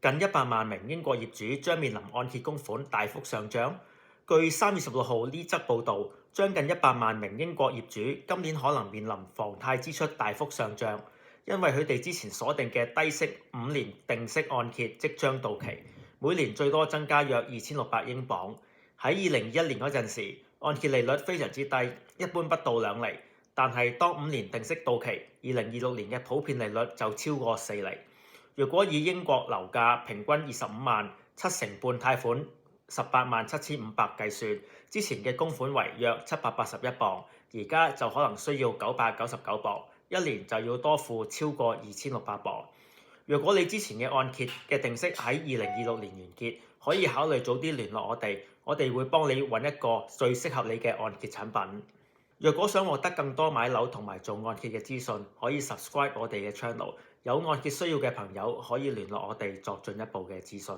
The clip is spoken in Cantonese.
近100萬名英國業主將面臨按揭供款大幅上漲。據3月16號呢則報導，將近100萬名英國業主今年可能面臨房貸支出大幅上漲，因為佢哋之前鎖定嘅低息5年定息按揭即將到期，每年最多增加約2600英鎊。喺2021年嗰陣時，按揭利率非常之低，一般不到2厘，但係當5年定息到期，2026年嘅普遍利率就超過4厘。若果以英國樓價平均25萬，7成半貸款187500計算，之前嘅供款為約781鎊，而家就可能需要999鎊，一年就要多付超過2600鎊。若果你之前嘅按揭嘅定息喺2026年完結，可以考慮早啲聯絡我哋會幫你揾一個最適合你嘅按揭產品。若果想獲得更多買樓同埋做按揭嘅資訊，可以 subscribe 我哋嘅 channel。有按揭需要嘅朋友可以聯絡我哋作進一步嘅諮詢。